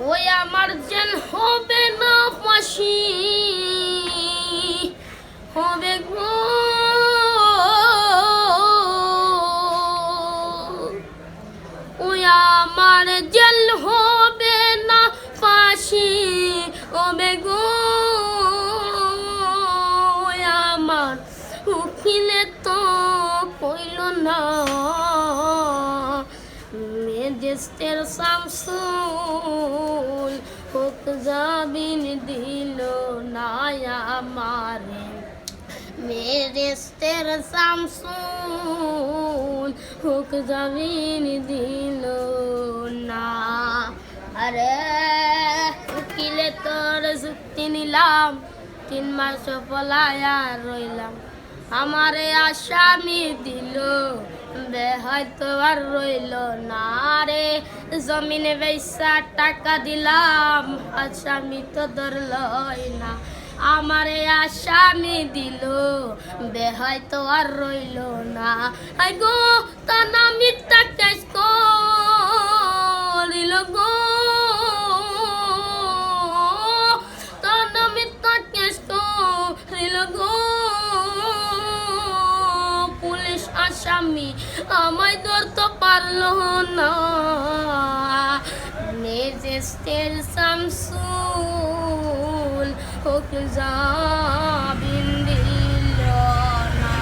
ওই আমার যেন হবে না ফাঁসি, হবে গো ওই আমার জেল হবে না ফাঁসি, হবে গো ওই আমার উকিলে তো কইল না, মেজেস্টের শামসুল হোক জামিন দিল না আমারে, মেজেস্টের শামসুল হোক জামিন দিল না। আরে উকিলে তোর যুক্তি নিলাম, 3 মাস পলায়া রইলাম, আমারে আসামি দিল হয়তো আর রইল না রে, জমিনে বেচা টাকা দিলাম আসামি তো ধরলই না, আমারে আসামি দিল হয়তো আর রইল না। আই গো তা নামি টাকা করিল গো, তা নামি টাকা করিল গো, পুলিশ আসামি আমায় ধরতে পারলো না, মেজেস্টের শামসুল হোক জামিন দিল না।